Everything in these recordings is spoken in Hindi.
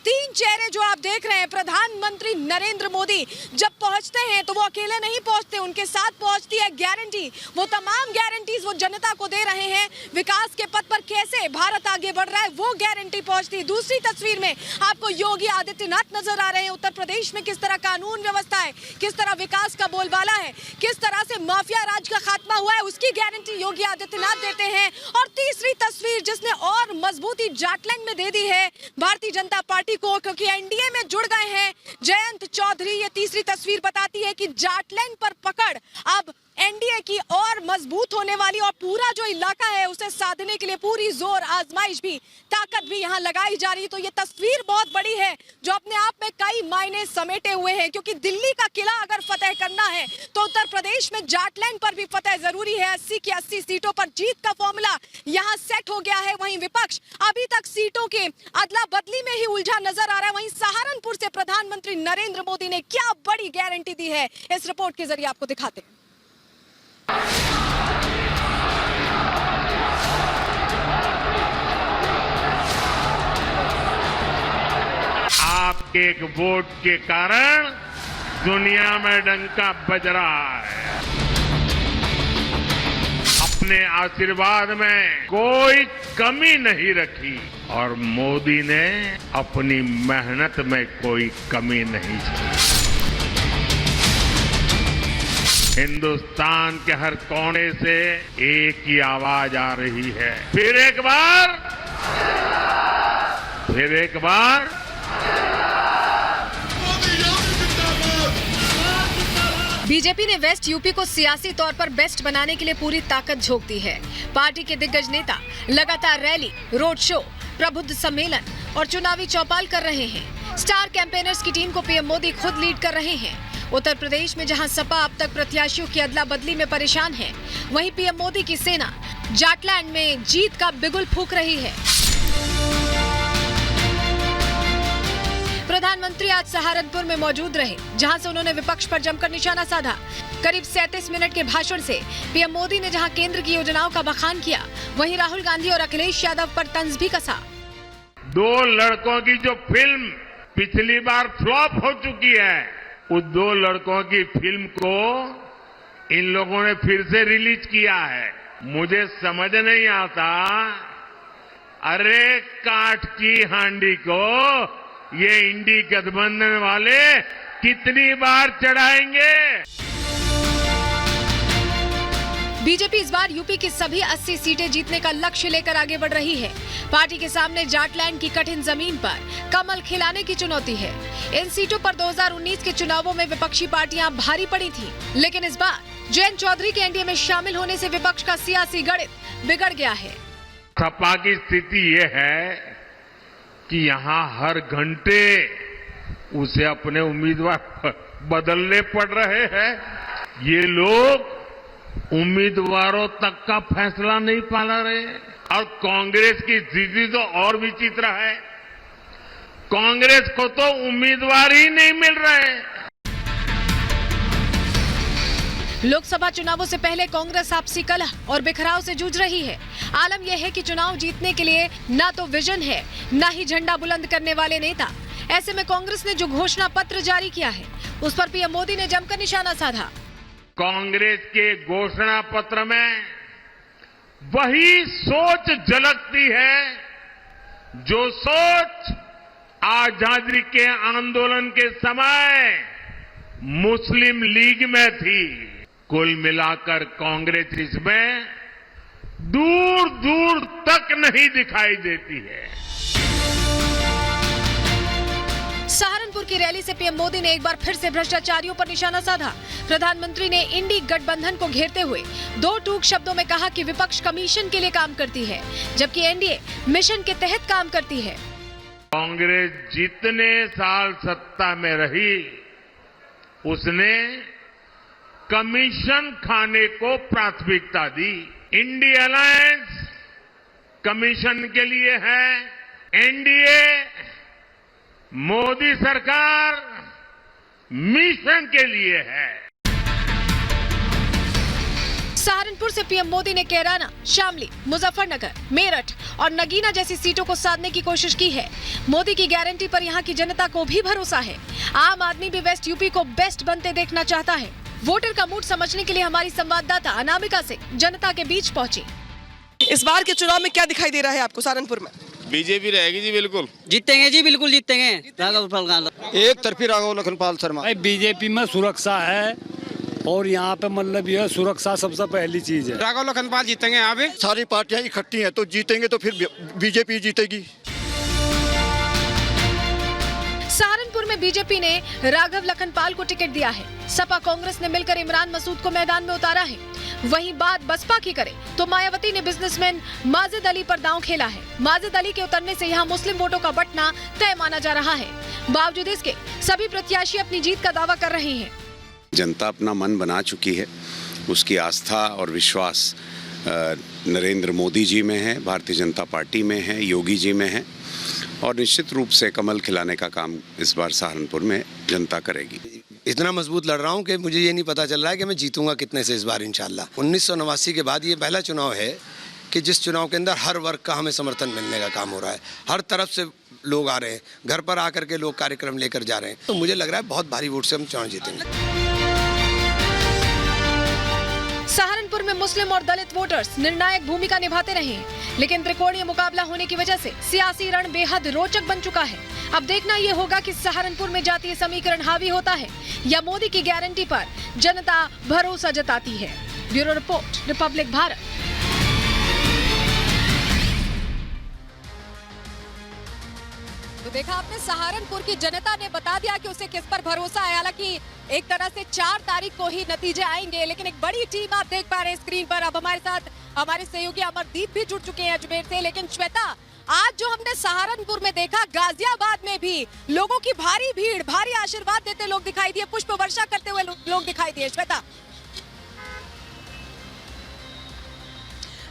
तीन चेहरे जो आप देख रहे हैं, प्रधानमंत्री नरेंद्र मोदी जब पहुंचते हैं तो वो अकेले नहीं पहुंचते, उनके साथ पहुंचती है गारंटी। वो तमाम गारंटीज वो जनता को दे रहे हैं। विकास के पथ पर कैसे भारत आगे बढ़ रहा है वो गारंटी पहुंचती है। दूसरी तस्वीर में आपको योगी आदित्यनाथ नजर आ रहे हैं। उत्तर प्रदेश में किस तरह कानून व्यवस्था है, किस तरह विकास का बोलबाला है, किस तरह से माफिया राज का खात्मा हुआ है, उसकी गारंटी योगी आदित्यनाथ देते हैं। और तीसरी तस्वीर जिसने और मजबूती जाटलैंड में दे दी है भारतीय जनता पार्टी को, क्योंकि एनडीए में जुड़ गए हैं जयंत चौधरी। ये तीसरी तस्वीर बताती है कि जाटलैंड पर पकड़ अब एनडीए की और मजबूत होने वाली, और पूरा जो इलाका है उसे साधने के लिए पूरी जोर आजमाइश भी, ताकत भी यहां लगाई जा रही। तो ये तस्वीर बहुत बड़ी है जो अपने आप में कई मायने समेटे हुए हैं, क्योंकि दिल्ली का किला अगर फतेह करना है तो उत्तर प्रदेश में जाटलैंड पर भी फतेह जरूरी है। 80 की 80 सीटों पर जीत का फॉर्मूला यहां सेट हो गया है। वहीं विपक्ष अभी तक सीटों के अदला बदली में ही उलझा नजर आ रहा है। वहीं सहारनपुर से प्रधानमंत्री नरेंद्र मोदी ने क्या बड़ी गारंटी दी है, इस रिपोर्ट के जरिए आपको दिखाते हैं। आपके एक वोट के कारण दुनिया में डंका बज रहा है। अपने आशीर्वाद में कोई कमी नहीं रखी और मोदी ने अपनी मेहनत में कोई कमी नहीं छोड़ी। हिंदुस्तान के हर कोने से एक ही आवाज आ रही है, फिर एक बार, फिर एक बार। बीजेपी ने वेस्ट यूपी को सियासी तौर पर बेस्ट बनाने के लिए पूरी ताकत झोंक दी है। पार्टी के दिग्गज नेता लगातार रैली, रोड शो, प्रबुद्ध सम्मेलन और चुनावी चौपाल कर रहे हैं। स्टार कैंपेनर्स की टीम को पीएम मोदी खुद लीड कर रहे हैं। उत्तर प्रदेश में जहां सपा अब तक प्रत्याशियों की अदला बदली में परेशान है, वहीं पीएम मोदी की सेना जाटलैंड में जीत का बिगुल फूंक रही है। प्रधानमंत्री आज सहारनपुर में मौजूद रहे, जहां से उन्होंने विपक्ष पर जमकर निशाना साधा। करीब 37 मिनट के भाषण से पीएम मोदी ने जहां केंद्र की योजनाओं का बखान किया, वहीं राहुल गांधी और अखिलेश यादव पर तंज भी कसा। दो लड़कों की जो फिल्म पिछली बार फ्लॉप हो चुकी है, उस दो लड़कों की फिल्म को इन लोगों ने फिर से रिलीज किया है। मुझे समझ नहीं आता, अरे काठ की हांडी को ये इंडी गठबंधन वाले कितनी बार चढ़ाएंगे। बीजेपी इस बार यूपी की सभी 80 सीटें जीतने का लक्ष्य लेकर आगे बढ़ रही है। पार्टी के सामने जाटलैंड की कठिन जमीन पर कमल खिलाने की चुनौती है। इन सीटों पर 2019 के चुनावों में विपक्षी पार्टियां भारी पड़ी थी, लेकिन इस बार जयंत चौधरी के एनडीए में शामिल होने से विपक्ष का सियासी गणित बिगड़ गया है। सपा की स्थिति ये है कि यहां हर घंटे उसे अपने उम्मीदवार बदलने पड़ रहे हैं। ये लोग उम्मीदवारों तक का फैसला नहीं पाला रहे। और कांग्रेस की स्थिति तो और विचित्र है, कांग्रेस को तो उम्मीदवार ही नहीं मिल रहे। लोकसभा चुनावों से पहले कांग्रेस आपसी कलह और बिखराव से जूझ रही है। आलम यह है कि चुनाव जीतने के लिए ना तो विजन है, ना ही झंडा बुलंद करने वाले नेता। ऐसे में कांग्रेस ने जो घोषणा पत्र जारी किया है, उस पर पीएम मोदी ने जमकर निशाना साधा। कांग्रेस के घोषणा पत्र में वही सोच झलकती है जो सोच आजादी के आंदोलन के समय मुस्लिम लीग में थी। कुल मिलाकर कांग्रेस इसमें दूर दूर तक नहीं दिखाई देती है। सहारनपुर की रैली से पीएम मोदी ने एक बार फिर से भ्रष्टाचारियों पर निशाना साधा। प्रधानमंत्री ने इंडी गठबंधन को घेरते हुए दो टूक शब्दों में कहा कि विपक्ष कमीशन के लिए काम करती है, जबकि एनडीए मिशन के तहत काम करती है। कांग्रेस जितने साल सत्ता में रही, उसने कमीशन खाने को प्राथमिकता दी। इंडी अलायंस कमीशन के लिए है, एनडीए मोदी सरकार मिशन के लिए है। सहारनपुर से पीएम मोदी ने कैराना, शामली, मुजफ्फरनगर, मेरठ और नगीना जैसी सीटों को साधने की कोशिश की है। मोदी की गारंटी पर यहाँ की जनता को भी भरोसा है। आम आदमी भी वेस्ट यूपी को बेस्ट बनते देखना चाहता है। वोटर का मूड समझने के लिए हमारी संवाददाता अनामिका से जनता के बीच पहुंची। इस बार के चुनाव में क्या दिखाई दे रहा है आपको सहारनपुर में? बीजेपी रहेगी जी, बिल्कुल जीतेंगे जी, बिल्कुल जीतेंगे। एक तरफी राघव लखनपाल शर्मा। बीजेपी में सुरक्षा है और यहाँ पे मतलब यह सुरक्षा सबसे पहली चीज है। राघव लखनपाल जीतेंगे। यहाँ पे सारी पार्टियां इकट्ठी हैं तो जीतेंगे तो फिर बीजेपी जीतेगी। सहारनपुर में बीजेपी ने राघव लखनपाल को टिकट दिया है। सपा कांग्रेस ने मिलकर इमरान मसूद को मैदान में उतारा है। वहीं बात बसपा की करें तो मायावती ने बिजनेसमैन माजिद अली पर दांव खेला है। माजिद अली के उतरने से यहां मुस्लिम वोटों का बंटना तय माना जा रहा है। बावजूद इसके सभी प्रत्याशी अपनी जीत का दावा कर रहे हैं। जनता अपना मन बना चुकी है। उसकी आस्था और विश्वास नरेंद्र मोदी जी में है, भारतीय जनता पार्टी में है, योगी जी में है और निश्चित रूप से कमल खिलाने का काम इस बार सहारनपुर में जनता करेगी। इतना मजबूत लड़ रहा हूँ कि मुझे ये नहीं पता चल रहा है कि मैं जीतूंगा कितने से इस बार इंशाल्लाह। 1989 के बाद ये पहला चुनाव है कि जिस चुनाव के अंदर हर वर्ग का हमें समर्थन मिलने का काम हो रहा है। हर तरफ से लोग आ रहे हैं, घर पर आकर के लोग कार्यक्रम लेकर जा रहे हैं। तो मुझे लग रहा है बहुत भारी वोट से हम चुनाव जीतेंगे। सहारनपुर में मुस्लिम और दलित वोटर्स निर्णायक भूमिका निभाते रहे हैं, लेकिन त्रिकोणीय मुकाबला होने की वजह से सियासी रण बेहद रोचक बन चुका है। अब देखना ये होगा कि सहारनपुर में जातीय समीकरण हावी होता है या मोदी की गारंटी पर जनता भरोसा जताती है। Bureau report, Republic Bharat. तो देखा आपने, सहारनपुर की जनता ने बता दिया कि उसे किस पर भरोसा है। हालांकि एक तरह से 4 तारीख को ही नतीजे आएंगे, लेकिन एक बड़ी टीम आप देख पा रहे हैं स्क्रीन पर। अब हमारे साथ हमारे सहयोगी अमरदीप भी जुड़ चुके हैं अजमेर से। लेकिन श्वेता, आज जो हमने सहारनपुर में देखा, गाजियाबाद में भी लोगों की भारी भीड़, भारी आशीर्वाद देते लोग दिखाई दिए, पुष्प वर्षा करते हुए लोग दिखाई दिए। श्वेता।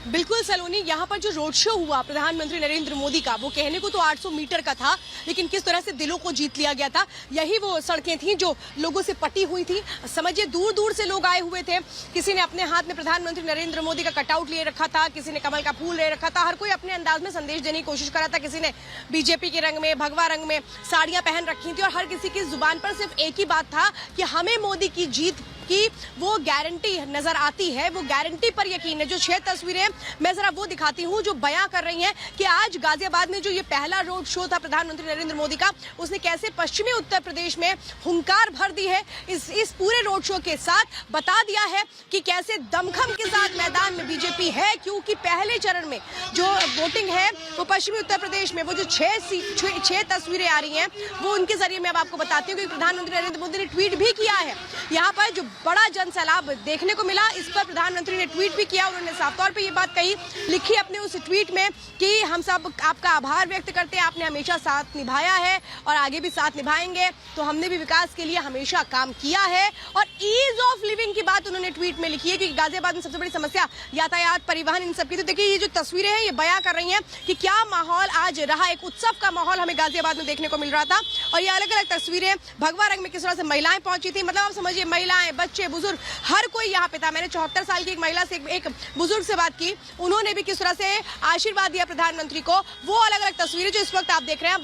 बिल्कुल सलोनी, यहाँ पर जो रोड शो हुआ प्रधानमंत्री नरेंद्र मोदी का, वो कहने को तो 800 मीटर का था, लेकिन किस तरह से दिलों को जीत लिया गया था। यही वो सड़कें थी जो लोगों से पटी हुई थी। समझिए दूर दूर से लोग आए हुए थे। किसी ने अपने हाथ में प्रधानमंत्री नरेंद्र मोदी का कटआउट लिए रखा था, किसी ने कमल का फूल ले रखा था। हर कोई अपने अंदाज में संदेश देने की कोशिश कर रहा था। किसी ने बीजेपी के रंग में, भगवा रंग में साड़ियां पहन रखी थी और हर किसी की जुबान पर सिर्फ एक ही बात था कि हमें मोदी की जीत की वो गारंटी नजर आती है, वो गारंटी पर यकीन है। जो 6 तस्वीरें मैं जरा वो दिखाती हूँ जो बयां कर रही हैं कि आज गाजियाबाद में जो ये पहला रोड शो था प्रधानमंत्री नरेंद्र मोदी का, उसने कैसे पश्चिमी उत्तर प्रदेश में हुंकार भर दी है। इस पूरे रोड शो के साथ बता दिया है कि कैसे दमखम के साथ मैदान में बीजेपी है, क्योंकि पहले चरण में जो वोटिंग है वो पश्चिमी उत्तर प्रदेश में वो जो 6 तस्वीरें आ रही हैं वो उनके जरिए मैं अब आपको बताती हूँ कि प्रधानमंत्री नरेंद्र मोदी ने ट्वीट भी किया है। यहाँ पर जो बड़ा जन सैलाब देखने को मिला, इस पर प्रधानमंत्री ने ट्वीट भी किया। उन्होंने साफ तौर पे ये बात कही, लिखी अपने उस ट्वीट में कि हम सब आपका आभार व्यक्त करते हैं, आपने हमेशा साथ निभाया है और आगे भी साथ निभाएंगे। तो हमने भी विकास के लिए हमेशा काम किया है। और ईज ऑफ लिविंग की बात उन्होंने ट्वीट में लिखी है, क्योंकि गाजियाबाद में सबसे बड़ी समस्या यातायात, परिवहन, इन सबकी। तो देखिए ये जो तस्वीरें हैं ये बयां कर रही हैं कि क्या माहौल आज रहा। एक उत्सव का माहौल हमें गाजियाबाद में देखने को मिल रहा था। और ये अलग अलग तस्वीरें, भगवा रंग में किस तरह से महिलाएं पहुंची थी, मतलब आप समझिए महिलाएं, बच्चे, बुजुर्ग, हर कोई यहाँ पे था। मैंने 74 साल की एक महिला से, एक बुजुर्ग से बात की, उन्होंने भी किस तरह से आशीर्वाद दिया प्रधानमंत्री को। वो अलग अलग तस्वीरें जो इस वक्त आप देख रहे हैं।